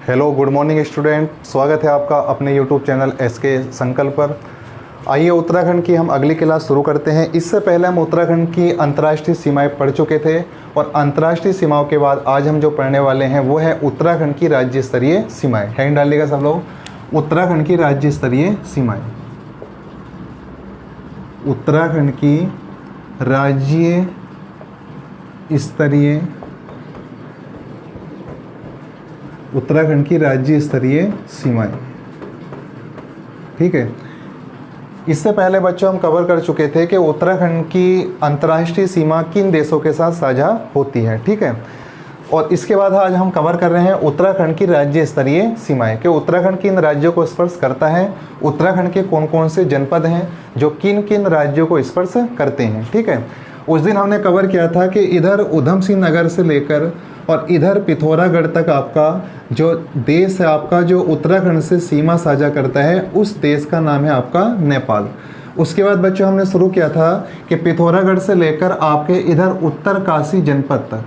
Hello good morning student, स्वागत है आपका अपने यूट्यूब चैनल एसके संकल्प पर। आइए उत्तराखंड की हम अगली क्लास शुरू करते हैं। इससे पहले हम उत्तराखंड की अंतर्राष्ट्रीय सीमाएं पढ़ चुके थे और अंतर्राष्ट्रीय सीमाओं के बाद आज हम जो पढ़ने वाले हैं वो है उत्तराखंड की राज्य स्तरीय सीमाएँ। हैंड डालिएगा सब लोग, उत्तराखंड की राज्य स्तरीय सीमाएँ। उत्तराखंड की राज्य स्तरीय उत्तराखंड की राज्य स्तरीय सीमाएं। ठीक है, इससे पहले बच्चों हम कवर कर चुके थे कि उत्तराखंड की अंतर्राष्ट्रीय सीमा किन देशों के साथ साझा होती है। ठीक है, और इसके बाद आज हम कवर कर रहे हैं उत्तराखंड की राज्य स्तरीय सीमाएं कि उत्तराखंड किन राज्यों को स्पर्श करता है, उत्तराखंड के कौन कौन से जनपद हैं जो किन किन राज्यों को स्पर्श करते हैं। ठीक है, उस दिन हमने कवर किया था कि इधर उधम सिंह नगर से लेकर और इधर पिथौरागढ़ तक आपका जो देश है, आपका जो उत्तराखंड से सीमा साझा करता है, उस देश का नाम है आपका नेपाल। उसके बाद बच्चों हमने शुरू किया था कि पिथौरागढ़ से लेकर आपके इधर उत्तरकाशी जनपद तक,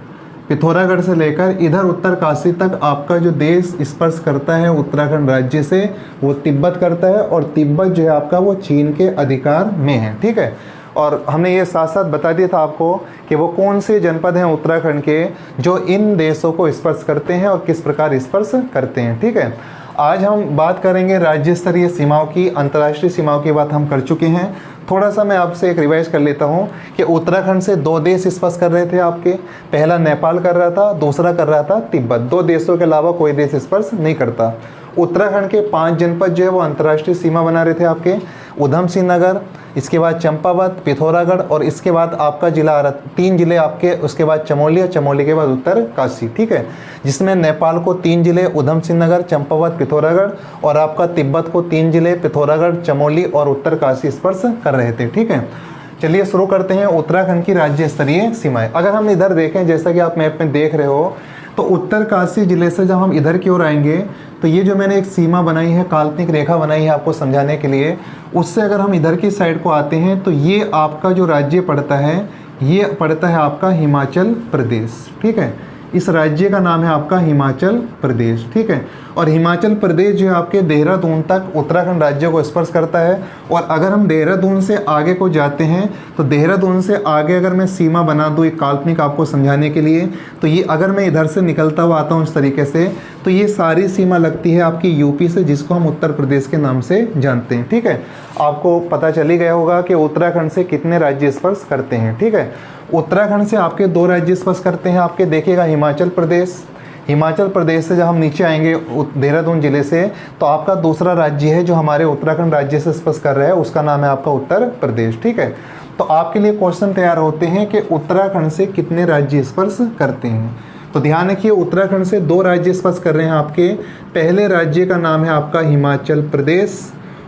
पिथौरागढ़ से लेकर इधर उत्तरकाशी तक आपका जो देश स्पर्श करता है उत्तराखंड राज्य से, वो तिब्बत करता है और तिब्बत जो है आपका वो चीन के अधिकार में है। ठीक है, और हमने ये साथ साथ बता दिया था आपको कि वो कौन से जनपद हैं उत्तराखंड के जो इन देशों को स्पर्श करते हैं और किस प्रकार स्पर्श करते हैं। ठीक है, आज हम बात करेंगे राज्य स्तरीय सीमाओं की। अंतर्राष्ट्रीय सीमाओं की बात हम कर चुके हैं। थोड़ा सा मैं आपसे एक रिवाइज कर लेता हूँ कि उत्तराखंड से दो देश स्पर्श कर रहे थे आपके। पहला नेपाल कर रहा था, दूसरा कर रहा था तिब्बत। दो देशों के अलावा कोई देश स्पर्श नहीं करता। उत्तराखंड के 5 जनपद जो है वो अंतर्राष्ट्रीय सीमा बना रहे थे आपके। उधम सिंह नगर, इसके बाद चंपावत, पिथौरागढ़ और इसके बाद आपका जिला आ रहा, 3 जिले आपके, उसके बाद चमोली और चमोली के बाद उत्तरकाशी। ठीक है, जिसमें नेपाल को 3 जिले उधम सिंह नगर, चंपावत, पिथौरागढ़ और आपका तिब्बत को 3 जिले पिथौरागढ़, चमोली और उत्तरकाशी स्पर्श कर रहे थे। ठीक है, चलिए शुरू करते हैं उत्तराखंड की राज्य स्तरीय सीमाएं। अगर हम इधर देखें, जैसा कि आप मैप में देख रहे हो, तो उत्तरकाशी जिले से जब हम इधर की ओर आएंगे तो ये जो मैंने एक सीमा बनाई है, काल्पनिक रेखा बनाई है आपको समझाने के लिए, उससे अगर हम इधर की साइड को आते हैं तो ये आपका जो राज्य पड़ता है, ये पड़ता है आपका हिमाचल प्रदेश। ठीक है, इस राज्य का नाम है आपका हिमाचल प्रदेश। ठीक है, और हिमाचल प्रदेश जो है आपके देहरादून तक उत्तराखंड राज्य को स्पर्श करता है। और अगर हम देहरादून से आगे को जाते हैं तो देहरादून से आगे अगर मैं सीमा बना दूँ एक काल्पनिक आपको समझाने के लिए, तो ये अगर मैं इधर से निकलता हुआ आता हूँ इस तरीके से, तो ये सारी सीमा लगती है आपकी यूपी से, जिसको हम उत्तर प्रदेश के नाम से जानते हैं। ठीक है, आपको पता चल ही गया होगा कि उत्तराखंड से कितने राज्य स्पर्श करते हैं। ठीक है, उत्तराखंड से आपके 2 राज्य स्पर्श करते हैं आपके, देखिएगा हिमाचल प्रदेश। हिमाचल प्रदेश से जब हम नीचे आएंगे देहरादून जिले से, तो आपका दूसरा राज्य है जो हमारे उत्तराखंड राज्य से स्पर्श कर रहा है, उसका नाम है आपका उत्तर प्रदेश। ठीक है, तो आपके लिए क्वेश्चन तैयार होते हैं कि उत्तराखंड से कितने राज्य स्पर्श करते हैं। तो ध्यान रखिए, उत्तराखंड से 2 राज्य स्पर्श कर रहे हैं आपके। पहले राज्य का नाम है आपका हिमाचल प्रदेश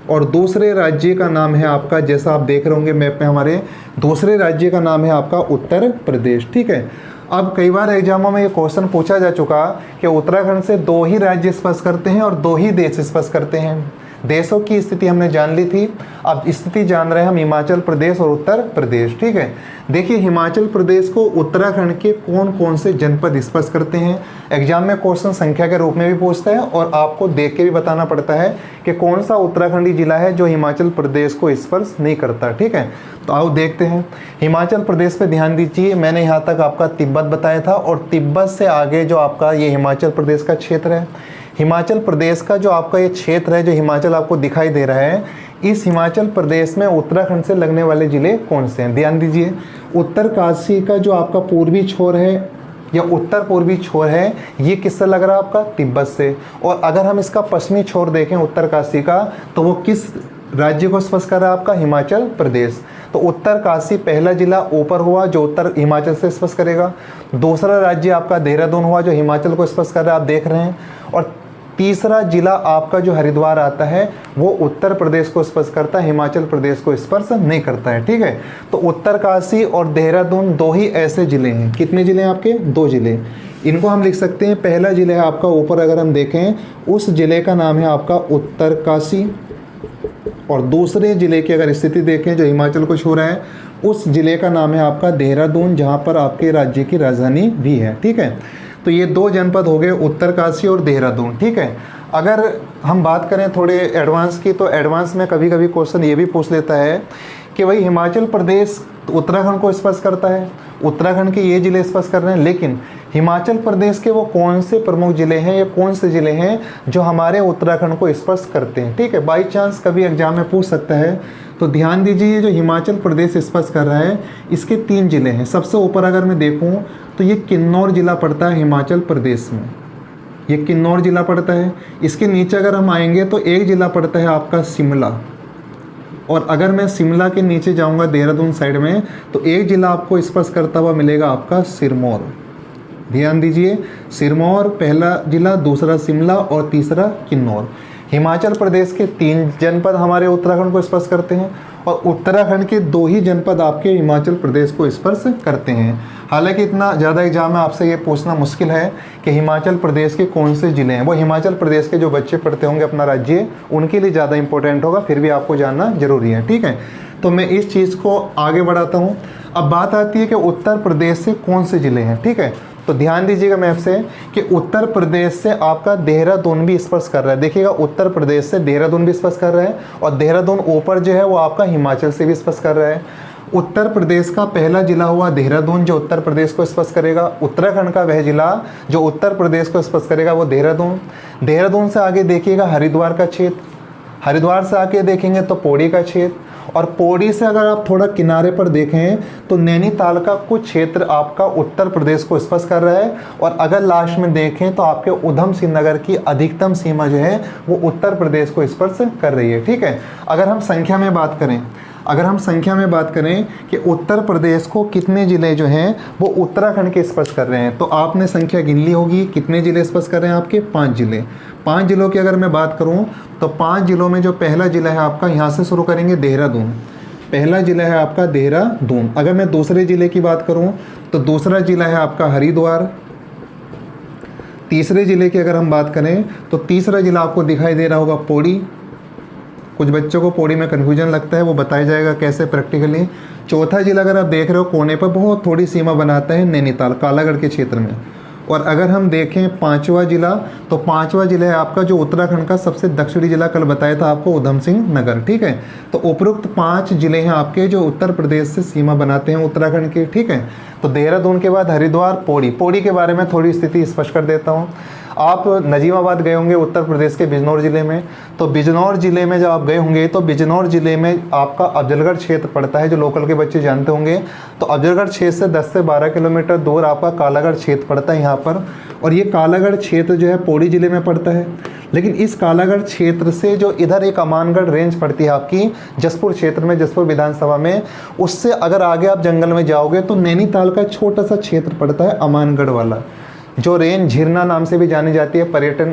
और दूसरे राज्य का नाम है आपका, जैसा आप देख रहे होंगे मैप में हमारे, दूसरे राज्य का नाम है आपका उत्तर प्रदेश। ठीक है, अब कई बार एग्जामों में ये क्वेश्चन पूछा जा चुका कि उत्तराखंड से 2 ही राज्य स्पर्श करते हैं और 2 ही देश स्पर्श करते हैं। देशों की स्थिति हमने जान ली थी, अब स्थिति जान रहे हैं हम हिमाचल प्रदेश और उत्तर प्रदेश। ठीक है, देखिए हिमाचल प्रदेश को उत्तराखंड के कौन कौन से जनपद स्पर्श करते हैं। एग्जाम में क्वेश्चन संख्या के रूप में भी पूछता है और आपको देख के भी बताना पड़ता है कि कौन सा उत्तराखंडी जिला है जो हिमाचल प्रदेश को स्पर्श नहीं करता। ठीक है, तो आओ देखते हैं। हिमाचल प्रदेश पे ध्यान दीजिए, मैंने यहाँ तक आपका तिब्बत बताया था और तिब्बत से आगे जो आपका ये हिमाचल प्रदेश का क्षेत्र है, हिमाचल प्रदेश का जो आपका ये क्षेत्र है, जो हिमाचल आपको दिखाई दे रहा है, इस हिमाचल प्रदेश में उत्तराखंड से लगने वाले ज़िले कौन से हैं। ध्यान दीजिए, उत्तरकाशी का जो आपका पूर्वी छोर है या उत्तर पूर्वी छोर है, ये किससे लग रहा है आपका, तिब्बत से। और अगर हम इसका पश्चिमी छोर देखें उत्तरकाशी का, तो वो किस राज्य को स्पर्श कर रहा है आपका, हिमाचल प्रदेश। तो उत्तरकाशी पहला जिला ऊपर हुआ जो उत्तर हिमाचल से स्पर्श करेगा। दूसरा राज्य आपका देहरादून हुआ जो हिमाचल को स्पर्श कर रहा है, आप देख रहे हैं। और तीसरा जिला आपका जो हरिद्वार आता है वो उत्तर प्रदेश को स्पर्श करता है, हिमाचल प्रदेश को स्पर्श नहीं करता है। ठीक है, तो उत्तरकाशी और देहरादून 2 ही ऐसे जिले हैं। कितने जिले हैं आपके, 2 जिले। इनको हम लिख सकते हैं, पहला जिला है आपका ऊपर अगर हम देखें, उस जिले का नाम है आपका उत्तरकाशी और दूसरे जिले की अगर स्थिति देखें जो हिमाचल को छू रहा है, उस जिले का नाम है आपका देहरादून, जहाँ पर आपके राज्य की राजधानी भी है। ठीक है, तो ये 2 जनपद हो गए, उत्तरकाशी और देहरादून। ठीक है, अगर हम बात करें थोड़े एडवांस की, तो एडवांस में कभी कभी क्वेश्चन ये भी पूछ लेता है कि भाई हिमाचल प्रदेश उत्तराखंड को स्पर्श करता है, उत्तराखंड के ये ज़िले स्पर्श कर रहे हैं, लेकिन हिमाचल प्रदेश के वो कौन से प्रमुख ज़िले हैं या कौन से ज़िले हैं जो हमारे उत्तराखंड को स्पर्श करते हैं। ठीक है, बाई चांस कभी एग्जाम में पूछ सकता है। तो ध्यान दीजिए, ये जो हिमाचल प्रदेश स्पर्श कर रहा है इसके 3 ज़िले हैं। सबसे ऊपर अगर मैं देखूँ तो ये किन्नौर ज़िला पड़ता है हिमाचल प्रदेश में, ये किन्नौर ज़िला पड़ता है। इसके नीचे अगर हम आएंगे तो एक ज़िला पड़ता है आपका शिमला, और अगर मैं शिमला के नीचे जाऊंगा देहरादून साइड में तो एक ज़िला आपको स्पर्श करता हुआ मिलेगा आपका सिरमौर। ध्यान दीजिए, सिरमौर पहला ज़िला, दूसरा शिमला और तीसरा किन्नौर। हिमाचल प्रदेश के 3 जनपद हमारे उत्तराखंड को स्पर्श करते हैं और उत्तराखंड के 2 ही जनपद आपके हिमाचल प्रदेश को स्पर्श करते हैं। हालांकि इतना ज़्यादा एग्जाम में आपसे ये पूछना मुश्किल है कि हिमाचल प्रदेश के कौन से ज़िले हैं। वो हिमाचल प्रदेश के जो बच्चे पढ़ते होंगे अपना राज्य, उनके लिए ज़्यादा इंपॉर्टेंट होगा, फिर भी आपको जानना जरूरी है। ठीक है, तो मैं इस चीज़ को आगे बढ़ाता हूँ। अब बात आती है कि उत्तर प्रदेश से कौन से ज़िले हैं। ठीक है, तो ध्यान दीजिएगा मैप से कि उत्तर प्रदेश से आपका देहरादून भी स्पर्श कर रहा है। देखिएगा, उत्तर प्रदेश से देहरादून भी स्पर्श कर रहा है और देहरादून ऊपर जो है वो आपका हिमाचल से भी स्पर्श कर रहा है। उत्तर प्रदेश का पहला जिला हुआ देहरादून जो उत्तर प्रदेश को स्पर्श करेगा। उत्तराखंड का वह जिला जो उत्तर प्रदेश को स्पर्श करेगा वो देहरादून। देहरादून से आगे देखिएगा हरिद्वार का क्षेत्र, हरिद्वार से आगे देखेंगे तो पौड़ी का क्षेत्र, और पौड़ी से अगर आप थोड़ा किनारे पर देखें तो नैनीताल का कुछ क्षेत्र आपका उत्तर प्रदेश को स्पर्श कर रहा है। और अगर लास्ट में देखें तो आपके उधम सिंह नगर की अधिकतम सीमा जो है वो उत्तर प्रदेश को स्पर्श कर रही है। ठीक है, अगर हम संख्या में बात करें कि उत्तर प्रदेश को कितने ज़िले जो हैं वो उत्तराखंड के स्पर्श कर रहे हैं, तो आपने संख्या गिन ली होगी। कितने ज़िले स्पर्श कर रहे हैं आपके? 5 ज़िले। 5 ज़िलों की अगर मैं बात करूं तो 5 ज़िलों में जो पहला ज़िला है आपका, यहाँ से शुरू करेंगे देहरादून, पहला ज़िला है आपका देहरादून। अगर मैं दूसरे ज़िले की बात करूं तो दूसरा ज़िला है आपका हरिद्वार। तीसरे ज़िले की अगर हम बात करें तो तीसरा ज़िला आपको दिखाई दे रहा होगा पौड़ी। कुछ बच्चों को पौड़ी में कन्फ्यूजन लगता है, वो बताया जाएगा कैसे प्रैक्टिकली। चौथा ज़िला अगर आप देख रहे हो कोने पर बहुत थोड़ी सीमा बनाता है नैनीताल, कालागढ़ के क्षेत्र में। और अगर हम देखें 5वां ज़िला, तो 5वां ज़िला है आपका जो उत्तराखंड का सबसे दक्षिणी ज़िला, कल बताया था आपको, उधम सिंह नगर। ठीक है, तो उपरोक्त 5 ज़िले हैं आपके जो उत्तर प्रदेश से सीमा बनाते हैं उत्तराखंड के। ठीक है, तो देहरादून के बाद हरिद्वार, पौड़ी के बारे में थोड़ी स्थिति स्पष्ट कर देता हूँ। आप नजीमाबाद गए होंगे उत्तर प्रदेश के बिजनौर ज़िले में, तो बिजनौर ज़िले में जब आप गए होंगे तो बिजनौर ज़िले में आपका अफजलगढ़ क्षेत्र पड़ता है, जो लोकल के बच्चे जानते होंगे। तो अफजलगढ़ क्षेत्र से 10 से 12 किलोमीटर दूर आपका कालागढ़ क्षेत्र पड़ता है यहाँ पर, और ये कालागढ़ क्षेत्र जो है पौड़ी ज़िले में पड़ता है। लेकिन इस कालागढ़ क्षेत्र से जो इधर एक अमानगढ़ रेंज पड़ती है आपकी जसपुर क्षेत्र में, जसपुर विधानसभा में, उससे अगर आगे आप जंगल में जाओगे तो नैनीताल का छोटा सा क्षेत्र पड़ता है अमानगढ़ वाला, जो रेंज झिरना नाम से भी जानी जाती है, पर्यटन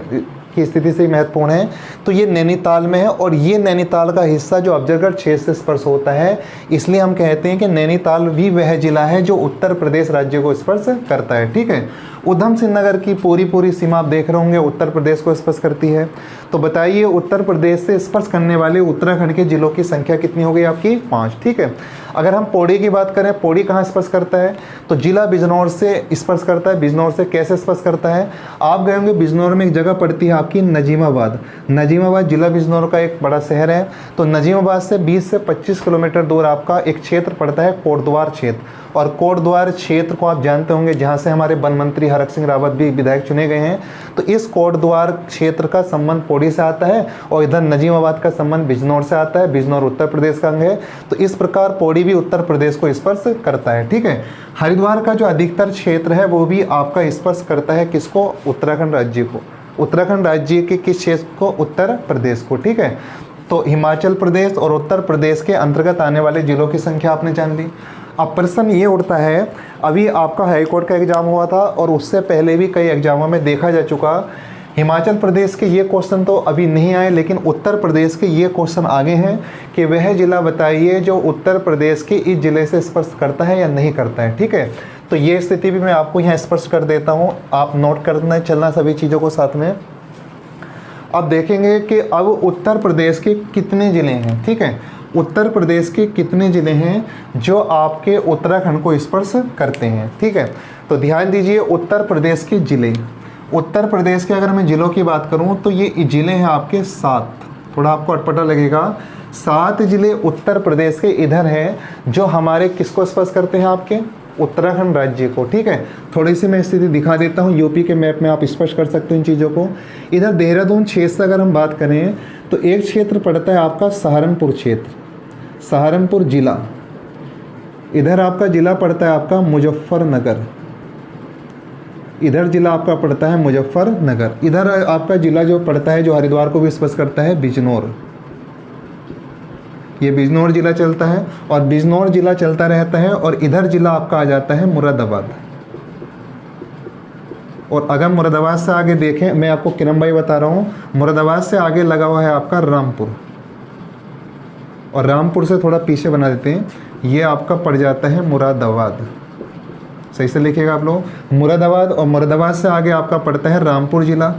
की स्थिति से महत्वपूर्ण है। तो ये नैनीताल में है, और ये नैनीताल का हिस्सा जो अफजलगढ़ क्षेत्र से स्पर्श होता है, इसलिए हम कहते हैं कि नैनीताल भी वह जिला है जो उत्तर प्रदेश राज्य को स्पर्श करता है। ठीक है, उधम सिंह नगर की पूरी सीमा आप देख रहे होंगे उत्तर प्रदेश को स्पर्श करती है। तो बताइए उत्तर प्रदेश से स्पर्श करने वाले उत्तराखंड के जिलों की संख्या कितनी हो गई आपकी? 5। ठीक है, अगर हम पौड़ी की बात करें, पौड़ी कहाँ स्पर्श करता है? तो जिला बिजनौर से स्पर्श करता है। बिजनौर से कैसे स्पर्श करता है? आप गए होंगे बिजनौर में एक जगह पड़ती है आपकी नजीमाबाद। नजीमाबाद जिला बिजनौर का एक बड़ा शहर है। तो नजीमाबाद से 20 से 25 किलोमीटर दूर आपका एक क्षेत्र पड़ता है कोटद्वार क्षेत्र, और कोटद्वार क्षेत्र को आप जानते होंगे जहाँ से हमारे वन मंत्री हरक सिंह रावत भी विधायक चुने गए हैं। तो इस कोटद्वार क्षेत्र का संबंध पौड़ी से आता है, और इधर नजीमाबाद का संबंध बिजनौर से आता है। बिजनौर उत्तर प्रदेश का अंग है, तो इस प्रकार पौड़ी भी उत्तर प्रदेश को स्पर्श करता है। ठीक है, हरिद्वार का जो अधिकतर क्षेत्र है वो भी आपका स्पर्श करता है किसको? उत्तराखंड राज्य को। उत्तराखंड राज्य के किस क्षेत्र को? उत्तर प्रदेश को। ठीक है, तो हिमाचल प्रदेश और उत्तर प्रदेश के अंतर्गत आने वाले जिलों की संख्या आपने जान ली। अब प्रश्न ये उठता है, अभी आपका हाईकोर्ट का एग्जाम हुआ था और उससे पहले भी कई एग्जामों में देखा जा चुका, हिमाचल प्रदेश के ये क्वेश्चन तो अभी नहीं आए, लेकिन उत्तर प्रदेश के ये क्वेश्चन आगे हैं कि वह जिला बताइए जो उत्तर प्रदेश के इस जिले से स्पर्श करता है या नहीं करता है। ठीक है, तो ये स्थिति भी मैं आपको यहाँ स्पष्ट कर देता हूँ, आप नोट करना चलना सभी चीज़ों को साथ में। अब देखेंगे कि अब उत्तर प्रदेश के कितने ज़िले हैं। ठीक है, उत्तर प्रदेश के कितने ज़िले हैं जो आपके उत्तराखंड को स्पर्श करते हैं। ठीक है, तो ध्यान दीजिए उत्तर प्रदेश के ज़िले, उत्तर प्रदेश के अगर मैं ज़िलों की बात करूं तो ये ज़िले हैं आपके 7, थोड़ा आपको अटपटा लगेगा, 7 ज़िले उत्तर प्रदेश के इधर हैं जो हमारे किसको स्पर्श करते हैं, आपके उत्तराखंड राज्य को। ठीक है, थोड़ी सी मैं स्थिति दिखा देता हूँ, यूपी के मैप में आप स्पष्ट कर सकते हैं इन चीज़ों को। इधर देहरादून क्षेत्र से अगर हम बात करें तो एक क्षेत्र पड़ता है आपका सहारनपुर क्षेत्र, सहारनपुर जिला। इधर आपका जिला पड़ता है आपका मुजफ्फरनगर, इधर जिला आपका पड़ता है मुजफ्फरनगर। इधर आपका जिला जो पड़ता है जो हरिद्वार को भी स्पर्श करता है, बिजनौर, ये बिजनौर जिला चलता है और बिजनौर जिला चलता रहता है। और इधर जिला आपका आ जाता है मुरादाबाद। और अगर मुरादाबाद से आगे देखें, मैं आपको किरण भाई बता रहा हूँ, मुरादाबाद से आगे लगा हुआ है आपका रामपुर, और रामपुर से थोड़ा पीछे बना देते हैं, ये आपका पड़ जाता है मुरादाबाद। सही से लिखिएगा आप लोग, मुरादाबाद। और मुरादाबाद से आगे आपका पड़ता है रामपुर जिला,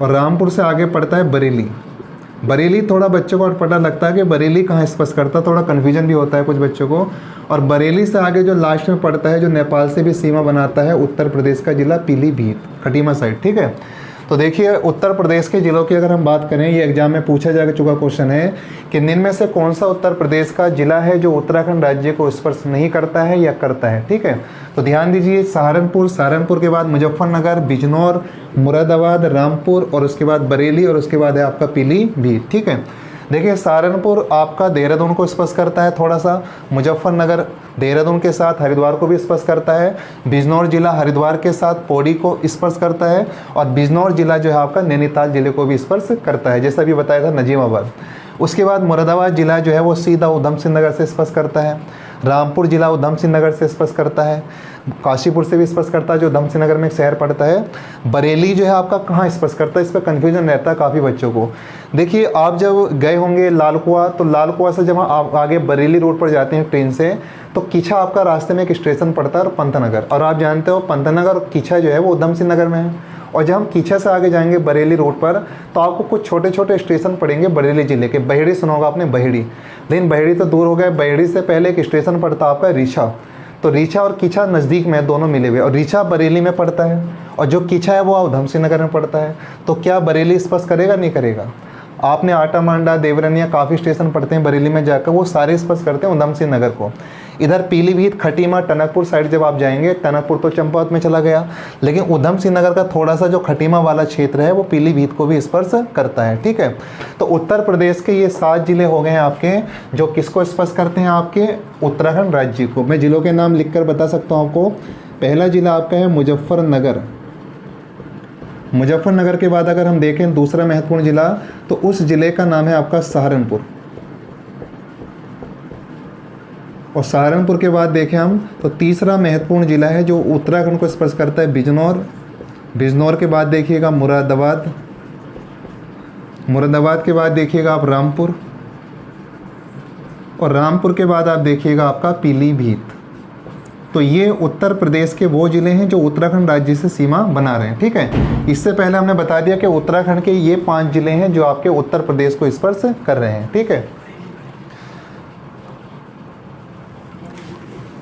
और रामपुर से आगे पड़ता है बरेली। बरेली थोड़ा बच्चों को पता लगता है कि बरेली कहाँ स्पर्श करता है, थोड़ा कन्फ्यूजन भी होता है कुछ बच्चों को। और बरेली से आगे जो लास्ट में पड़ता है, जो नेपाल से भी सीमा बनाता है, उत्तर प्रदेश का जिला पीलीभीत, खटीमा साइड। ठीक है, तो देखिए उत्तर प्रदेश के ज़िलों की अगर हम बात करें, ये एग्जाम में पूछा जा चुका क्वेश्चन है कि निम्न में से कौन सा उत्तर प्रदेश का जिला है जो उत्तराखंड राज्य को स्पर्श नहीं करता है या करता है। ठीक है, तो ध्यान दीजिए सहारनपुर, सहारनपुर के बाद मुजफ्फरनगर, बिजनौर, मुरादाबाद, रामपुर, और उसके बाद बरेली, और उसके बाद है आपका पीलीभीत। ठीक है, देखिए सहारनपुर आपका देहरादून को स्पर्श करता है थोड़ा सा, मुजफ्फरनगर देहरादून के साथ हरिद्वार को भी स्पर्श करता है, बिजनौर जिला हरिद्वार के साथ पौड़ी को स्पर्श करता है, और बिजनौर जिला जो है आपका नैनीताल जिले को भी स्पर्श करता है, जैसा भी बताया था नजीमाबाद। उसके बाद मुरादाबाद जिला जो है वो सीधा उधम सिंह नगर से स्पर्श करता है, रामपुर जिला उधम सिंह नगर से स्पर्श करता है, काशीपुर से भी स्पर्श करता है जो उधम सिंह नगर में एक शहर पड़ता है। बरेली जो है आपका कहाँ स्पर्श करता है, इस पर कन्फ्यूजन रहता है काफ़ी बच्चों को। देखिए आप जब गए होंगे लाल कुआं, तो लाल कुआं से जब आप आगे बरेली रोड पर जाते हैं ट्रेन से, तो किछा आपका रास्ते में एक स्टेशन पड़ता है, और पंतनगर। और आप जानते हो पंतनगर और किछा जो है वो उधम सिंह नगर में है। और जब हम किछा से आगे जाएंगे बरेली रोड पर, तो आपको कुछ छोटे छोटे स्टेशन पड़ेंगे बरेली ज़िले के। बहेड़ी सुना होगा आपने, बहेड़ी, लेकिन बहेड़ी तो दूर हो गए। बहेड़ी से पहले एक स्टेशन पड़ता है आपका रीछा, तो रीछा और किछा नज़दीक में, दोनों मिले हुए, और रीछा बरेली में पड़ता है, और जो किछा है वो उधम सिंह नगर में पड़ता है। तो क्या बरेली स्पर्श करेगा, नहीं करेगा। आपने आटा मांडा, देवरनिया, काफ़ी स्टेशन पड़ते हैं बरेली में जाकर, वो सारे स्पर्श करते हैं उधम सिंह नगर को। इधर पीलीभीत, खटीमा, टनकपुर साइड जब आप जाएंगे, टनकपुर तो चंपावत में चला गया, लेकिन उधम सिंह नगर का थोड़ा सा जो खटीमा वाला क्षेत्र है वो पीलीभीत को भी स्पर्श करता है। ठीक है, तो उत्तर प्रदेश के ये 7 जिले हो गए हैं आपके जो किसको स्पर्श करते हैं, आपके उत्तराखंड राज्य को। मैं जिलों के नाम लिख कर बता सकता हूँ आपको। पहला जिला आपका है मुजफ्फरनगर, मुजफ्फरनगर के बाद अगर हम देखें दूसरा महत्वपूर्ण जिला, तो उस जिले का नाम है आपका सहारनपुर, और सहारनपुर के बाद देखें हम तो तीसरा महत्वपूर्ण जिला है जो उत्तराखंड को स्पर्श करता है, बिजनौर। बिजनौर के बाद देखिएगा मुरादाबाद, मुरादाबाद के बाद देखिएगा आप रामपुर, और रामपुर के बाद आप देखिएगा आपका पीलीभीत। तो ये उत्तर प्रदेश के वो ज़िले हैं जो उत्तराखंड राज्य से सीमा बना रहे हैं। ठीक है, इससे पहले हमने बता दिया कि उत्तराखंड के ये 5 ज़िले हैं जो आपके उत्तर प्रदेश को स्पर्श कर रहे हैं। ठीक है,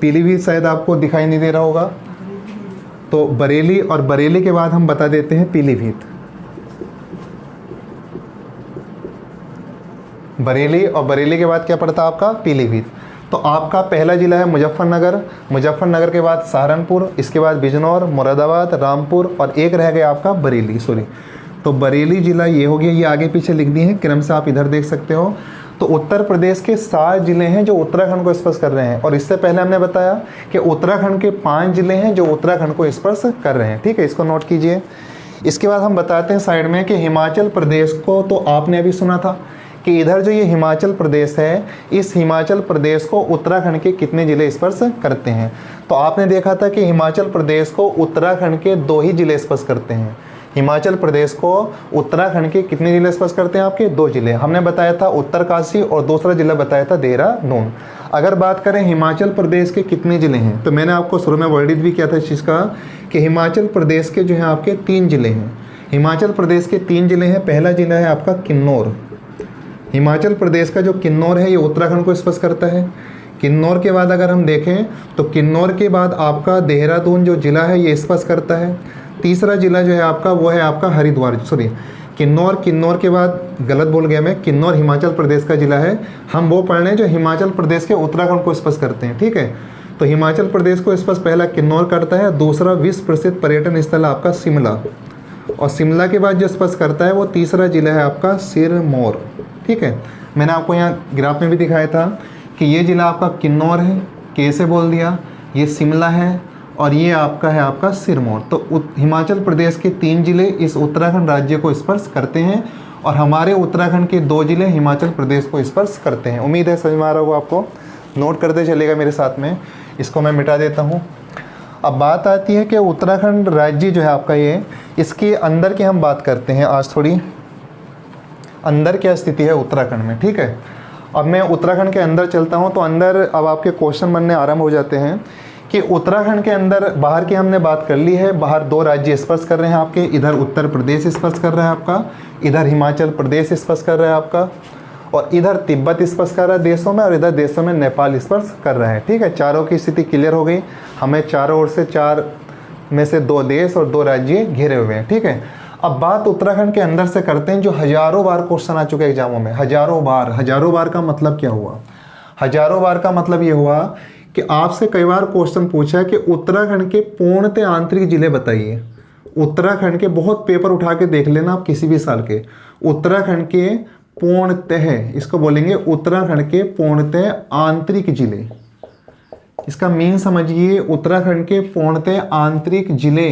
पीलीभीत शायद आपको दिखाई नहीं दे रहा होगा, तो बरेली, और बरेली के बाद हम बता देते हैं पीलीभीत। बरेली, और बरेली के बाद क्या पड़ता है आपका, पीलीभीत। तो आपका पहला जिला है मुजफ्फरनगर, मुजफ्फरनगर के बाद सहारनपुर, इसके बाद बिजनौर, मुरादाबाद, रामपुर, और एक रह गया आपका बरेली, तो बरेली जिला ये हो गया। ये आगे पीछे लिख दिए हैं क्रम से, आप इधर देख सकते हो। तो उत्तर प्रदेश के 7 जिले हैं जो उत्तराखंड को स्पर्श कर रहे हैं, और इससे पहले हमने बताया कि उत्तराखंड के 5 जिले हैं जो उत्तराखंड को स्पर्श कर रहे हैं। ठीक है, इसको नोट कीजिए। इसके बाद हम बताते हैं साइड में कि हिमाचल प्रदेश को, तो आपने अभी सुना था कि इधर जो ये हिमाचल प्रदेश है, इस हिमाचल प्रदेश को उत्तराखंड के कितने ज़िले स्पर्श करते हैं। तो आपने देखा था कि हिमाचल प्रदेश को उत्तराखंड के 2 ही ज़िले स्पर्श करते हैं। हिमाचल प्रदेश को उत्तराखंड के कितने ज़िले स्पर्श करते हैं, आपके 2 ज़िले। हमने बताया था उत्तरकाशी, और दूसरा ज़िला बताया था देहरादून। अगर बात करें हिमाचल प्रदेश के कितने ज़िले हैं, तो मैंने आपको शुरू में वर्णित भी किया था इस चीज़ का कि हिमाचल प्रदेश के जो हैं आपके 3 ज़िले हैं। हिमाचल प्रदेश के 3 ज़िले हैं। पहला ज़िला है आपका किन्नौर, हिमाचल प्रदेश का जो किन्नौर है ये उत्तराखंड को स्पर्श करता है। किन्नौर के बाद अगर हम देखें तो किन्नौर के बाद आपका देहरादून जो ज़िला है ये स्पर्श करता है। तीसरा ज़िला जो है आपका वो है आपका हरिद्वार, सॉरी किन्नौर के बाद गलत बोल गया मैं, किन्नौर हिमाचल प्रदेश का ज़िला है। हम वो पढ़ रहे हैं जो हिमाचल प्रदेश के उत्तराखंड को स्पर्श करते हैं, ठीक है। तो हिमाचल प्रदेश को स्पर्श पहला किन्नौर करता है, दूसरा विश्व प्रसिद्ध पर्यटन स्थल आपका शिमला, और शिमला के बाद जो स्पर्श करता है वो तीसरा ज़िला है आपका सिरमौर, ठीक है। मैंने आपको यहाँ ग्राफ में भी दिखाया था कि ये ज़िला आपका किन्नौर है, कैसे बोल दिया, ये शिमला है, और ये आपका है आपका सिरमौर। तो हिमाचल प्रदेश के 3 ज़िले इस उत्तराखंड राज्य को स्पर्श करते हैं, और हमारे उत्तराखंड के 2 ज़िले हिमाचल प्रदेश को स्पर्श करते हैं। उम्मीद है समझ में आ रहा होगा आपको, नोट करते चलेगा मेरे साथ में। इसको मैं मिटा देता हूँ। अब बात आती है कि उत्तराखंड राज्य जो है आपका ये, इसके अंदर की हम बात करते हैं आज थोड़ी, अंदर क्या स्थिति है उत्तराखंड में, ठीक है। अब मैं उत्तराखंड के अंदर चलता हूँ, तो अंदर अब आपके क्वेश्चन बनने आरंभ हो जाते हैं कि उत्तराखंड के अंदर बाहर की हमने बात कर ली है। बाहर 2 राज्य स्पर्श कर रहे हैं आपके, इधर उत्तर प्रदेश स्पर्श कर रहा है आपका, इधर हिमाचल प्रदेश स्पर्श कर रहा है आपका, और इधर तिब्बत स्पर्श कर रहा है देशों में, और इधर देशों में नेपाल स्पर्श कर रहा है, ठीक है। चारों की स्थिति क्लियर हो गई, हमें चारों ओर से 4 में से 2 देश और 2 राज्य घिरे हुए हैं, ठीक है। अब बात उत्तराखंड के अंदर से करते हैं, जो हज़ारों बार क्वेश्चन आ चुके एग्जामों में, हज़ारों बार का मतलब क्या हुआ? हज़ारों बार का मतलब ये हुआ कि आपसे कई बार क्वेश्चन पूछा है कि उत्तराखंड के पूर्णतः आंतरिक जिले बताइए। उत्तराखंड के बहुत पेपर उठा के देख लेना आप किसी भी साल के, उत्तराखंड के पूर्णतः, इसको बोलेंगे उत्तराखंड के पूर्णतः आंतरिक जिले। इसका मीन समझिए, उत्तराखंड के पूर्णतः आंतरिक जिले,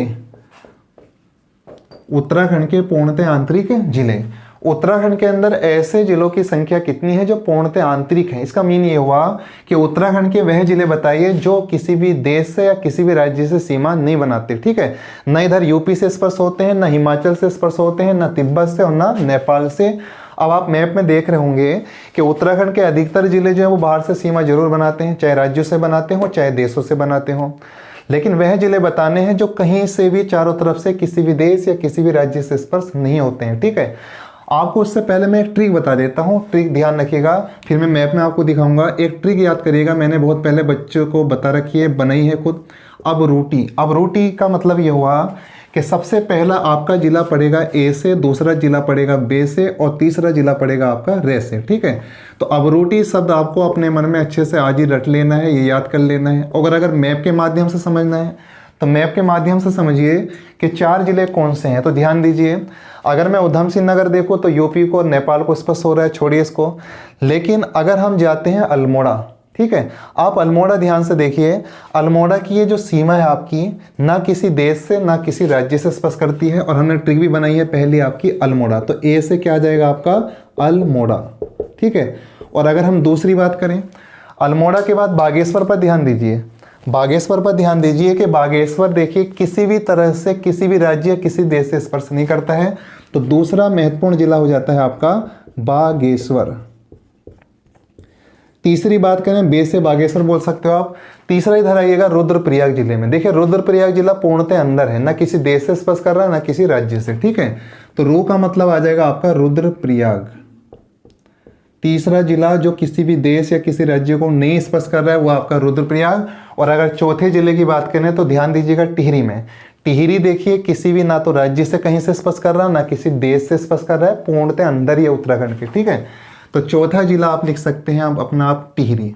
उत्तराखंड के पूर्णतः आंतरिक जिले। उत्तराखंड के अंदर ऐसे जिलों की संख्या कितनी है जो पूर्णतः आंतरिक है? इसका मीन ये हुआ कि उत्तराखंड के वह जिले बताइए जो किसी भी देश से या किसी भी राज्य से सीमा नहीं बनाते, ठीक है। न इधर यूपी से स्पर्श होते हैं, न हिमाचल से स्पर्श होते हैं, न तिब्बत से और न नेपाल से। अब आप मैप में देख रहे होंगे कि उत्तराखंड के अधिकतर जिले जो है वो बाहर से सीमा जरूर बनाते हैं, चाहे राज्यों से बनाते हो चाहे देशों से बनाते हो, लेकिन वह जिले बताने हैं जो कहीं से भी चारों तरफ से किसी भी देश या किसी भी राज्य से स्पर्श नहीं होते हैं, ठीक है। आपको उससे पहले मैं एक ट्रिक बता देता हूँ, ट्रिक ध्यान रखिएगा, फिर मैं मैप में आपको दिखाऊंगा। एक ट्रिक याद करिएगा, मैंने बहुत पहले बच्चों को बता रखी है, बनाई है खुद। अब रूटी का मतलब ये हुआ कि सबसे पहला आपका जिला पड़ेगा ए से, दूसरा जिला पड़ेगा बे से, और तीसरा जिला पड़ेगा आपका रे से, ठीक है। तो अब रूटी शब्द आपको अपने मन में अच्छे से आज ही रट लेना है, ये याद कर लेना है। और अगर मैप के माध्यम से समझना है तो मैप के माध्यम से समझिए कि 4 जिले कौन से हैं। तो ध्यान दीजिए, अगर मैं उधम सिंह नगर देखूँ तो यूपी को और नेपाल को स्पर्श हो रहा है, छोड़िए इसको। लेकिन अगर हम जाते हैं अल्मोड़ा, ठीक है, आप अल्मोड़ा ध्यान से देखिए, अल्मोड़ा की ये जो सीमा है आपकी ना किसी देश से ना किसी राज्य से स्पर्श करती है, और हमने ट्रिक भी बनाई है पहली आपकी अल्मोड़ा। तो ए से क्या आ जाएगा आपका अल्मोड़ा, ठीक है। और अगर हम दूसरी बात करें, अल्मोड़ा के बाद बागेश्वर पर ध्यान दीजिए, बागेश्वर पर ध्यान दीजिए कि बागेश्वर देखिए किसी भी तरह से किसी भी राज्य या किसी देश से स्पर्श नहीं करता है। तो दूसरा महत्वपूर्ण जिला हो जाता है आपका बागेश्वर। तीसरी बात करें, बे से बागेश्वर बोल सकते हो आप। तीसरा इधर आइएगा रुद्रप्रयाग जिले में, देखिए रुद्रप्रयाग जिला पूर्णतः अंदर है, ना किसी देश से स्पर्श कर रहा है ना किसी राज्य से, ठीक है। तो रू का मतलब आ जाएगा आपका रुद्रप्रयाग। तीसरा जिला जो किसी भी देश या किसी राज्य को नहीं स्पर्श कर रहा है वो आपका रुद्रप्रयाग। और अगर चौथे जिले की बात करें तो ध्यान दीजिएगा टिहरी में। टिहरी देखिए किसी भी ना तो राज्य से कहीं से स्पर्श कर रहा है ना किसी देश से स्पर्श कर रहा है, पूर्णतः अंदर ही है उत्तराखंड के, ठीक है। तो चौथा जिला आप लिख सकते हैं आप अपना आप टिहरी।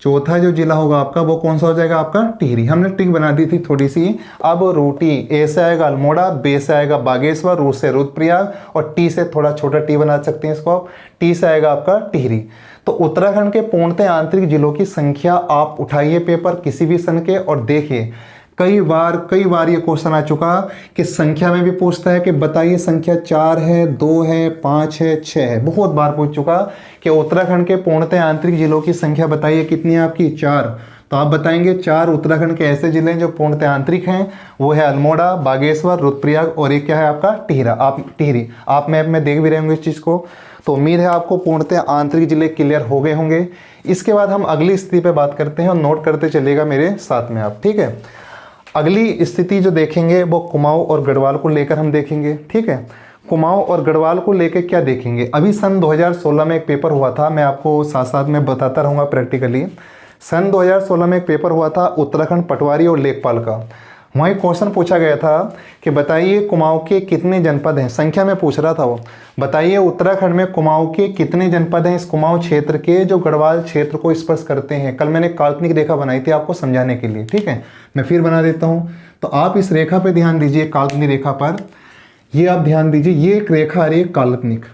चौथा जो जिला होगा आपका वो कौन सा हो जाएगा आपका टिहरी। हमने ट्रिक बना दी थी थोड़ी सी। अब रूटी, ए से आएगा अल्मोड़ा, बे से आएगा बागेश्वर, रू से रुद्रप्रयाग, और टी से थोड़ा छोटा टी बना सकते हैं इसको आप, टी से आएगा आपका टिहरी। तो उत्तराखंड के पूर्णतः आंतरिक जिलों की संख्या आप उठाइए पेपर किसी भी सन के और देखिए। कई बार ये क्वेश्चन आ चुका कि संख्या में भी पूछता है कि बताइए संख्या 4 है, 2 है, 5 है, 6 है। बहुत बार पूछ चुका कि उत्तराखंड के पूर्णतः आंतरिक जिलों की संख्या बताइए कितनी है आपकी 4। तो आप बताएंगे 4 उत्तराखंड के ऐसे जिले जो पूर्णतः आंतरिक हैं, वो है अल्मोड़ा, बागेश्वर, रुद्रप्रयाग और एक क्या है आपका टिहरी। आप मैप में देख भी रहे होंगे इस चीज़ को। तो उम्मीद है आपको पूर्णतः आंतरिक जिले क्लियर हो गए होंगे। इसके बाद हम अगली स्थिति पे बात करते हैं और नोट करते चलेगा मेरे साथ में आप, ठीक है। अगली स्थिति जो देखेंगे वो कुमाऊं और गढ़वाल को लेकर हम देखेंगे, ठीक है। कुमाऊं और गढ़वाल को लेके क्या देखेंगे। अभी सन 2016 में एक पेपर हुआ था, मैं आपको साथ साथ में बताता रहूँगा प्रैक्टिकली। सन 2016 में एक पेपर हुआ था उत्तराखंड पटवारी और लेखपाल का। वहीं क्वेश्चन पूछा गया था कि बताइए कुमाऊं के कितने जनपद हैं, संख्या में पूछ रहा था वो। बताइए उत्तराखंड में कुमाऊं के कितने जनपद हैं इस कुमाऊं क्षेत्र के जो गढ़वाल क्षेत्र को स्पर्श करते हैं। कल मैंने काल्पनिक रेखा बनाई थी आपको समझाने के लिए, ठीक है, मैं फिर बना देता हूँ। तो आप इस रेखा पर ध्यान दीजिए, काल्पनिक रेखा पर। ये आप ध्यान दीजिए, ये एक रेखा आ रही है काल्पनिक,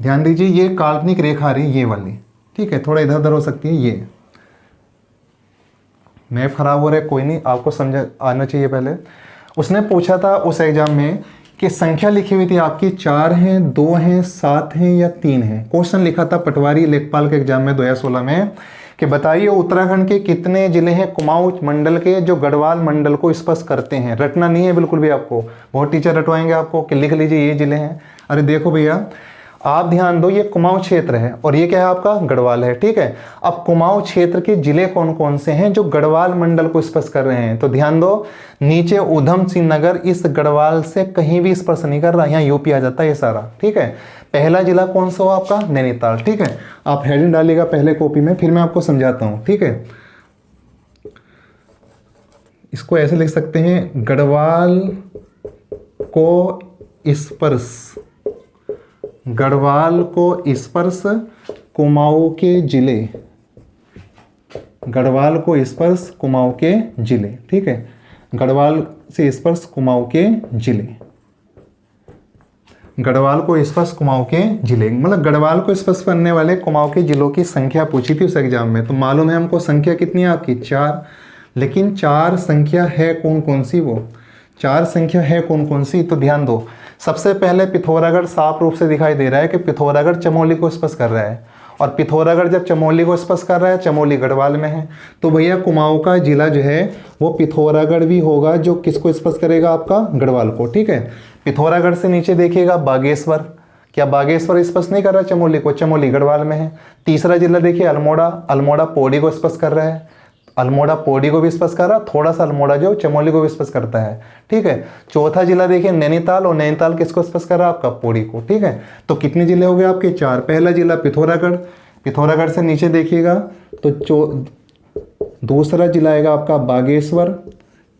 ध्यान दीजिए, ये काल्पनिक रेखा आ रही है ये वाली, ठीक है, थोड़ा इधर उधर हो सकती है। ये मैप खराब हो रहा है, कोई नहीं, आपको समझ आना चाहिए। पहले उसने पूछा था उस एग्जाम में कि संख्या लिखी हुई थी आपकी 4 हैं, 2 हैं, 7 हैं या 3 हैं। क्वेश्चन लिखा था पटवारी लेखपाल के एग्जाम में 2016 में कि बताइए उत्तराखंड के कितने जिले हैं कुमाऊं मंडल के जो गढ़वाल मंडल को स्पर्श करते हैं। रटना नहीं है बिल्कुल भी, आपको बहुत टीचर रटवाएंगे आपको कि लिख लीजिए ये जिले हैं। अरे देखो भैया, आप ध्यान दो, ये कुमाऊं क्षेत्र है और ये क्या है आपका गढ़वाल है, ठीक है। अब कुमाऊं क्षेत्र के जिले कौन कौन से हैं जो गढ़वाल मंडल को स्पर्श कर रहे हैं। तो ध्यान दो, नीचे उधम सिंह नगर इस गढ़वाल से कहीं भी स्पर्श नहीं कर रहा, यहाँ यूपी आ जाता है ये सारा, ठीक है। पहला जिला कौन सा हो आपका, नैनीताल, ठीक है। आप हेडिंग डालिएगा पहले कॉपी में, फिर मैं आपको समझाता हूँ, ठीक है। इसको ऐसे लिख सकते हैं, गढ़वाल को स्पर्श, गढ़वाल को स्पर्श कुमाऊं के जिले, गढ़वाल को स्पर्श कुमाऊं के जिले, ठीक है। गढ़वाल से स्पर्श कुमाऊं के जिले, गढ़वाल को स्पर्श कुमाऊं के जिले, मतलब गढ़वाल को स्पर्श करने वाले कुमाऊं के जिलों की संख्या पूछी थी उस एग्जाम में। तो मालूम है हमको संख्या कितनी है आपकी 4, लेकिन 4 संख्या है कौन कौन सी, वो 4 संख्या है कौन कौन सी। तो ध्यान दो, सबसे पहले पिथौरागढ़ साफ रूप से दिखाई दे रहा है कि पिथौरागढ़ चमोली को स्पर्श कर रहा है, और पिथौरागढ़ जब चमोली को स्पर्श कर रहा है, चमोली गढ़वाल में है, तो भैया कुमाऊं का जिला जो है वो पिथौरागढ़ भी होगा जो किसको स्पर्श करेगा, आपका गढ़वाल को, ठीक है। पिथौरागढ़ से नीचे देखिएगा बागेश्वर, क्या बागेश्वर स्पर्श नहीं कर रहा चमोली को, चमोली गढ़वाल में है। तीसरा जिला देखिए अल्मोड़ा, अल्मोड़ा पौड़ी को स्पर्श कर रहा है, अल्मोड़ा पौड़ी को भी स्पर्श कर रहा, थोड़ा सा अल्मोड़ा जो चमोली को भी स्पर्श करता है, ठीक है। चौथा जिला देखिए नैनीताल, और नैनीताल किसको स्पर्श कर रहा है, आपका पौड़ी को, ठीक है। तो कितने जिले हो गए आपके 4। पहला जिला पिथौरागढ़, पिथौरागढ़ से नीचे देखिएगा तो दूसरा जिला आएगा आपका बागेश्वर।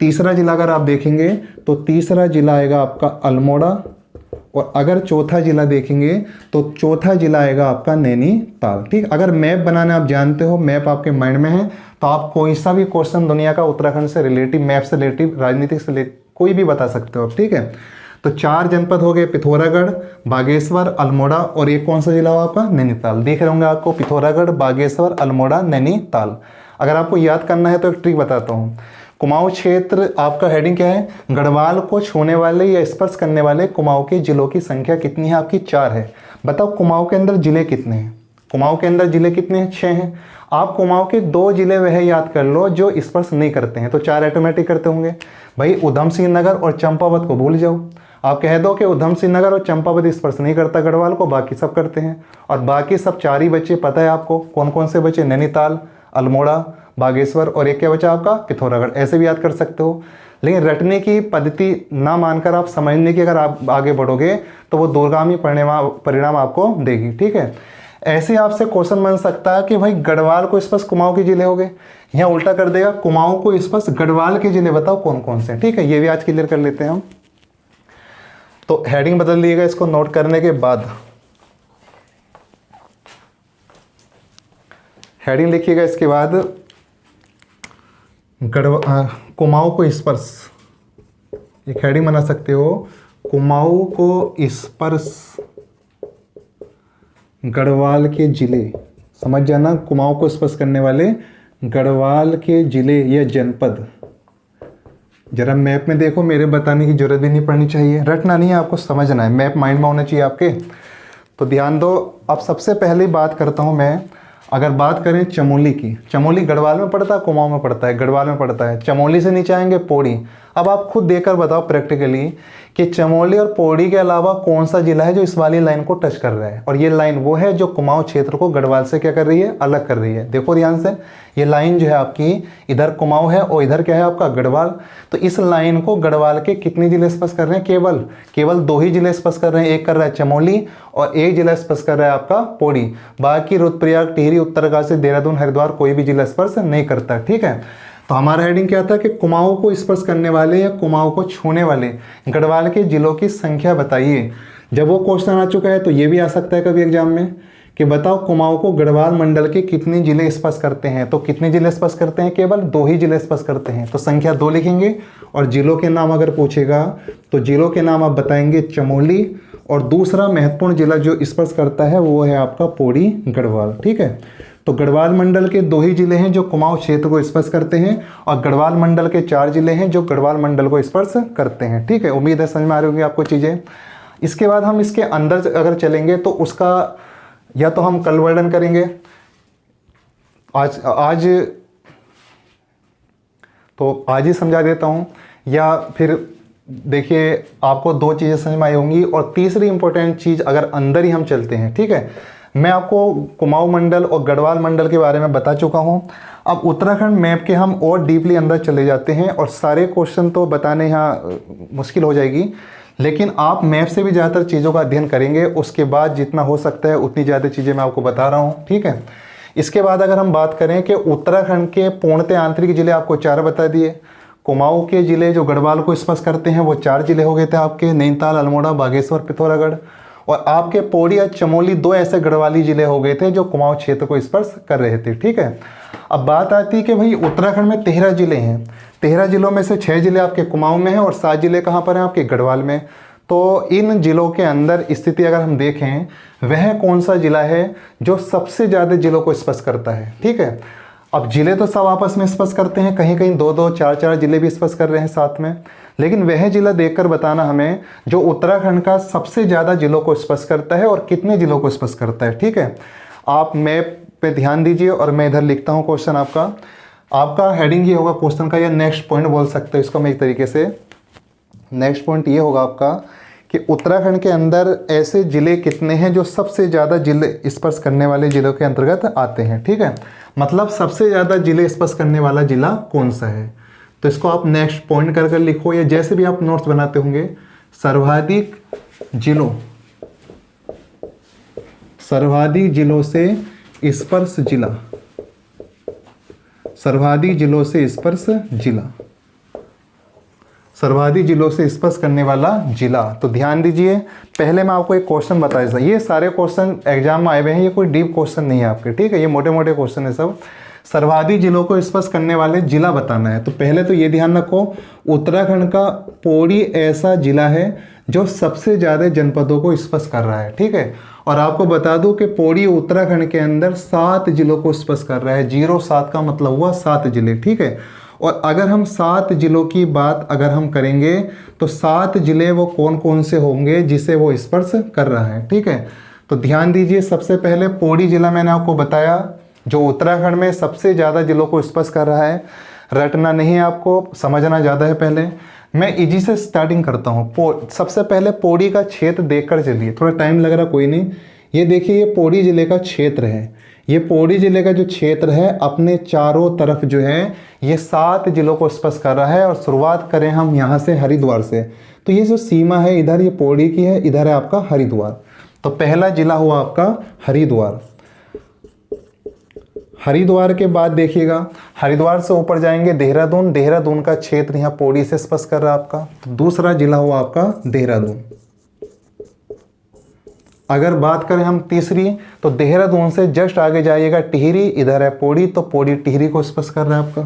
तीसरा जिला अगर आप देखेंगे तो तीसरा जिला आएगा आपका अल्मोड़ा, और अगर चौथा जिला देखेंगे तो चौथा जिला आएगा आपका नैनीताल, ठीक। अगर मैप बनाना आप जानते हो, मैप आपके माइंड में है, तो आप कोई सा भी क्वेश्चन दुनिया का उत्तराखंड से रिलेटिव, मैप से रिलेटिव, राजनीतिक से रिलेटिव कोई भी बता सकते हो आप, ठीक है। तो 4 जनपद हो गए, पिथौरागढ़, बागेश्वर, अल्मोड़ा, और एक कौन सा जिला हो आपका, नैनीताल। देख रहे होंगे आपको पिथौरागढ़, बागेश्वर, अल्मोड़ा, नैनीताल। अगर आपको याद करना है तो एक ट्रिक बताता हूँ। कुमाऊं क्षेत्र आपका हेडिंग क्या है, गढ़वाल को छूने वाले या स्पर्श करने वाले कुमाऊं के जिलों की संख्या कितनी है, आपकी 4 है। बताओ कुमाऊं के अंदर जिले कितने हैं, कुमाऊं के अंदर जिले कितने हैं, 6 हैं। आप कुमाऊं के 2 जिले वह याद कर लो जो स्पर्श नहीं करते हैं, तो 4 ऑटोमेटिक करते होंगे। भाई उधम सिंह नगर और चंपावत को भूल जाओ, आप कह दो कि उधम सिंह नगर और चंपावत स्पर्श नहीं करता गढ़वाल को, बाकी सब करते हैं। और बाकी सब 4 ही बच्चे, पता है आपको कौन कौन से बचे, नैनीताल, अल्मोड़ा, बागेश्वर, और एक क्या बचा आपका, पिथौरागढ़। ऐसे भी याद कर सकते हो, लेकिन रटने की पद्धति ना मानकर आप समझने की अगर आप आगे बढ़ोगे तो वो दूरगामी परिणाम आपको देगी, ठीक है। ऐसे आपसे क्वेश्चन बन सकता है कि भाई गढ़वाल को स्पर्श कुमाऊं के जिले हो गए, यहाँ उल्टा कर देगा कुमाऊं को स्पर्श गढ़वाल के जिले बताओ कौन कौन से, ठीक है। ये भी आज क्लियर कर लेते हैं हम। तो हेडिंग बदल लिएगा इसको नोट करने के बाद, हेडिंग लिखिएगा इसके बाद कुमाऊं को स्पर्श, एक हेडिंग बना सकते हो, कुमाऊं को स्पर्श गढ़वाल के जिले। समझ जाना, कुमाऊं को स्पर्श करने वाले गढ़वाल के जिले या जनपद। जरा मैप में देखो, मेरे बताने की जरूरत भी नहीं पड़नी चाहिए, रटना नहीं है, आपको समझना है, मैप माइंड में होना चाहिए आपके। तो ध्यान दो, अब सबसे पहले बात करता हूं मैं, अगर बात करें चमोली की, चमोली गढ़वाल में पड़ता है, कुमाऊं में पड़ता है, गढ़वाल में पड़ता है। चमोली से नीचे आएंगे पौड़ी। अब आप खुद देखकर बताओ प्रैक्टिकली कि चमोली और पौड़ी के अलावा कौन सा जिला है जो इस वाली लाइन को टच कर रहा है, और ये लाइन वो है जो कुमाऊं क्षेत्र को गढ़वाल से क्या कर रही है, अलग कर रही है। देखो ध्यान से, ये लाइन जो है आपकी इधर कुमाऊं है और इधर क्या है आपका गढ़वाल। तो इस लाइन को गढ़वाल के कितने जिले स्पर्श कर रहे हैं? केवल 2 ही जिले स्पर्श कर रहे हैं। एक कर रहा है चमोली और एक जिला स्पर्श कर रहा है आपका पौड़ी। बाकी रुद्रप्रयाग, टिहरी, उत्तरकाशी, देहरादून, हरिद्वार कोई भी जिला स्पर्श नहीं करता। ठीक है, तो हमारा हेडिंग क्या था कि कुमाऊं को स्पर्श करने वाले या कुमाऊं को छूने वाले गढ़वाल के जिलों की संख्या बताइए। जब वो क्वेश्चन आ चुका है तो ये भी आ सकता है कभी एग्जाम में कि बताओ कुमाऊं को गढ़वाल मंडल के कितने जिले स्पर्श करते हैं। तो कितने जिले स्पर्श करते हैं? केवल 2 ही जिले स्पर्श करते हैं। तो संख्या 2 लिखेंगे और जिलों के नाम अगर पूछेगा तो जिलों के नाम आप बताएंगे चमोली, और दूसरा महत्वपूर्ण जिला जो स्पर्श करता है वो है आपका पौड़ी गढ़वाल। ठीक है, तो गढ़वाल मंडल के 2 ही जिले हैं जो कुमाऊं क्षेत्र को स्पर्श करते हैं और गढ़वाल मंडल के 4 जिले हैं जो गढ़वाल मंडल को स्पर्श करते हैं। ठीक है, उम्मीद है समझ में आ रही होगी आपको चीज़ें। इसके बाद हम इसके अंदर अगर चलेंगे तो उसका या तो हम कल वर्णन करेंगे आज ही समझा देता हूं, या फिर देखिए आपको 2 चीज़ें समझ में आई होंगी। और तीसरी इंपॉर्टेंट चीज़ अगर अंदर ही हम चलते हैं, ठीक है, मैं आपको कुमाऊं मंडल और गढ़वाल मंडल के बारे में बता चुका हूं। अब उत्तराखंड मैप के हम और डीपली अंदर चले जाते हैं और सारे क्वेश्चन तो बताने यहाँ मुश्किल हो जाएगी, लेकिन आप मैप से भी ज़्यादातर चीज़ों का अध्ययन करेंगे। उसके बाद जितना हो सकता है उतनी ज़्यादा चीज़ें मैं आपको बता रहा हूँ। ठीक है, इसके बाद अगर हम बात करें कि उत्तराखंड के पूर्णतः आंतरिक जिले आपको 4 बता दिए। कुमाऊं के जिले जो गढ़वाल को स्पर्श करते हैं वो 4 जिले हो गए थे आपके, नैनीताल, अल्मोड़ा, बागेश्वर, पिथौरागढ़। और आपके पौड़ी और चमोली 2 ऐसे गढ़वाली जिले हो गए थे जो कुमाऊं क्षेत्र को स्पर्श कर रहे थे। ठीक है, अब बात आती है कि भाई उत्तराखंड में 13 जिले हैं। 13 जिलों में से 6 जिले आपके कुमाऊं में हैं और 7 जिले कहाँ पर हैं? आपके गढ़वाल में। तो इन जिलों के अंदर स्थिति अगर हम देखें, वह कौन सा जिला है जो सबसे ज़्यादा जिलों को स्पर्श करता है? ठीक है, अब जिले तो सब आपस में स्पर्श करते हैं, कहीं कहीं 2-2, 4-4 जिले भी स्पर्श कर रहे हैं साथ में, लेकिन वह जिला देखकर बताना हमें जो उत्तराखंड का सबसे ज़्यादा जिलों को स्पर्श करता है और कितने जिलों को स्पर्श करता है। ठीक है, आप मैप पे ध्यान दीजिए और मैं इधर लिखता हूँ क्वेश्चन आपका हेडिंग ये होगा क्वेश्चन का, या नेक्स्ट पॉइंट बोल सकते हो इसको मैं एक तरीके से। नेक्स्ट पॉइंट ये होगा आपका कि उत्तराखंड के अंदर ऐसे जिले कितने हैं जो सबसे ज़्यादा जिले स्पर्श करने वाले जिलों के अंतर्गत आते हैं। ठीक है, मतलब सबसे ज़्यादा जिले स्पर्श करने वाला जिला कौन सा है? तो इसको आप नेक्स्ट पॉइंट कर लिखो, या जैसे भी आप नोट्स बनाते होंगे, सर्वाधिक जिलों से स्पर्श जिला, सर्वाधिक जिलों से स्पर्श जिला, सर्वाधिक जिलों से स्पर्श करने वाला जिला। तो ध्यान दीजिए, पहले मैं आपको एक क्वेश्चन बताया, ये सारे क्वेश्चन एग्जाम में आए हुए हैं, ये कोई डीप क्वेश्चन नहीं है आपके। ठीक है, ये मोटे मोटे क्वेश्चन है सब। सर्वाधिक जिलों को स्पर्श करने वाले जिला बताना है। तो पहले तो ये ध्यान रखो, उत्तराखंड का पौड़ी ऐसा जिला है जो सबसे ज़्यादा जनपदों को स्पर्श कर रहा है। ठीक है, और आपको बता दूं कि पौड़ी उत्तराखंड के अंदर 7 जिलों को स्पर्श कर रहा है। 07 का मतलब हुआ 7 जिले। ठीक है, और अगर हम 7 जिलों की बात अगर हम करेंगे तो 7 जिले वो कौन कौन से होंगे जिसे वो स्पर्श कर रहा है। ठीक है, तो ध्यान दीजिए, सबसे पहले पौड़ी जिला मैंने आपको बताया जो उत्तराखंड में सबसे ज़्यादा जिलों को स्पर्श कर रहा है। रटना नहीं है आपको, समझना ज़्यादा है। पहले मैं इजी से स्टार्टिंग करता हूँ। सबसे पहले पौड़ी का क्षेत्र देखकर चलिए, थोड़ा टाइम लग रहा कोई नहीं। ये देखिए, ये पौड़ी जिले का क्षेत्र है। ये पौड़ी जिले का जो क्षेत्र है अपने चारों तरफ जो है ये 7 जिलों को स्पर्श कर रहा है। और शुरुआत करें हम यहाँ से हरिद्वार से, तो ये जो सीमा है इधर ये पौड़ी की है, इधर है आपका हरिद्वार। तो पहला जिला हुआ आपका हरिद्वार। हरिद्वार के बाद देखिएगा, हरिद्वार से ऊपर जाएंगे देहरादून। देहरादून का क्षेत्र यहाँ पौड़ी से स्पर्श कर रहा है आपका। तो दूसरा जिला हुआ आपका देहरादून। अगर बात करें हम तीसरी, तो देहरादून से जस्ट आगे जाइएगा टिहरी, इधर है पौड़ी, तो पौड़ी टिहरी को स्पर्श कर रहा है आपका।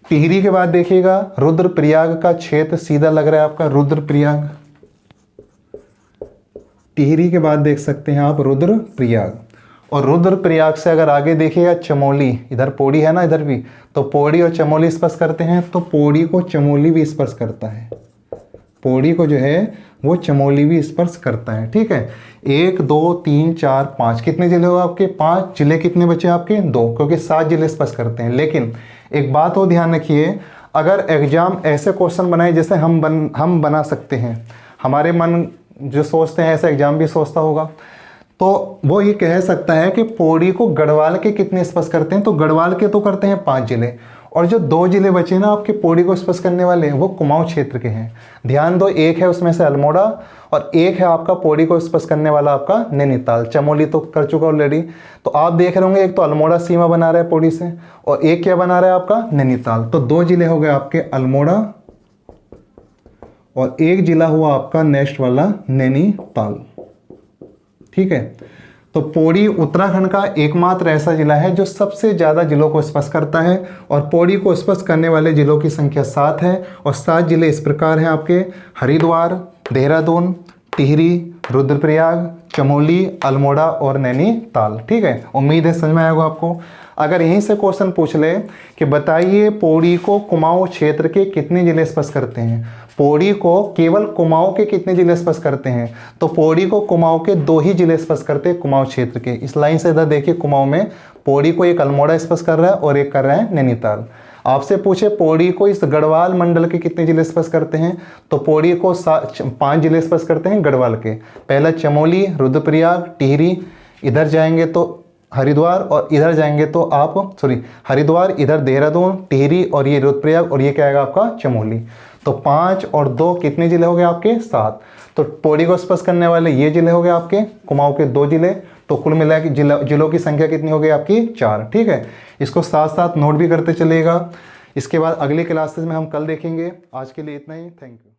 टिहरी के बाद देखिएगा रुद्रप्रयाग का क्षेत्र सीधा लग रहा है आपका, रुद्रप्रयाग। टिहरी के बाद देख सकते हैं आप रुद्रप्रयाग। और रुद्रप्रयाग से अगर आगे देखिएगा चमोली, इधर पौड़ी है ना, इधर भी, तो पौड़ी और चमोली स्पर्श करते हैं। तो पौड़ी को चमोली भी स्पर्श करता है, पौड़ी को जो है वो चमोली भी स्पर्श करता है। ठीक है, 1 2 3 4 5 कितने जिले हो आपके? 5 जिले। कितने बचे आपके? 2, क्योंकि 7 जिले स्पर्श करते हैं। लेकिन एक बात हो ध्यान रखिए, अगर एग्जाम ऐसे क्वेश्चन बनाए जैसे हम बना सकते हैं, हमारे मन जो सोचते हैं ऐसा एग्जाम भी सोचता होगा, तो वो ये कह सकता है कि पौड़ी को गढ़वाल के कितने स्पर्श करते हैं, तो गढ़वाल के तो करते हैं 5 जिले, और जो 2 जिले बचे ना आपके पौड़ी को स्पर्श करने वाले वो कुमाऊं क्षेत्र के हैं। ध्यान दो, एक है उसमें से अल्मोड़ा और एक है आपका पौड़ी को स्पर्श करने वाला आपका नैनीताल। चमोली तो कर चुका ऑलरेडी। तो आप देख रहे होंगे एक तो अल्मोड़ा सीमा बना रहा है पौड़ी से और एक क्या बना रहा है आपका नैनीताल। तो 2 जिले हो गए आपके अल्मोड़ा और एक जिला हुआ आपका नेक्स्ट वाला नैनीताल। ठीक है, तो पौड़ी उत्तराखंड का एकमात्र ऐसा जिला है जो सबसे ज़्यादा जिलों को स्पर्श करता है और पौड़ी को स्पर्श करने वाले जिलों की संख्या 7 है और 7 जिले इस प्रकार हैं आपके हरिद्वार, देहरादून, टिहरी, रुद्रप्रयाग, चमोली, अल्मोड़ा और नैनीताल। ठीक है, उम्मीद है समझ में आएगा आपको। अगर यहीं से क्वेश्चन पूछ ले कि बताइए पौड़ी को कुमाऊं क्षेत्र के कितने जिले स्पर्श करते हैं, पौड़ी को केवल कुमाऊं के कितने जिले स्पर्श करते हैं, तो पौड़ी को कुमाऊं के 2 ही जिले स्पर्श करते हैं कुमाऊं क्षेत्र के। इस लाइन से इधर देखिए, कुमाऊं में पौड़ी को एक अल्मोड़ा स्पर्श कर रहा है और एक कर रहा है नैनीताल। आपसे पूछे पौड़ी को इस गढ़वाल मंडल के कितने जिले स्पर्श करते हैं, तो पौड़ी को 5 जिले स्पर्श करते हैं गढ़वाल के। पहला चमोली, रुद्रप्रयाग, टिहरी, इधर जाएंगे तो हरिद्वार और इधर जाएंगे तो आप हरिद्वार, इधर देहरादून, टिहरी और ये रुद्रप्रयाग और ये क्या आएगा आपका चमोली। तो 5 और 2 कितने जिले हो गए आपके 7। तो पौड़ी को स्पर्श करने वाले ये जिले हो गए आपके कुमाऊं के 2 जिले। तो कुल मिला के जिलों की संख्या कितनी हो गई आपकी 4। ठीक है, इसको साथ साथ नोट भी करते चलिएगा। इसके बाद अगली क्लासेस में हम कल देखेंगे। आज के लिए इतना ही, थैंक यू।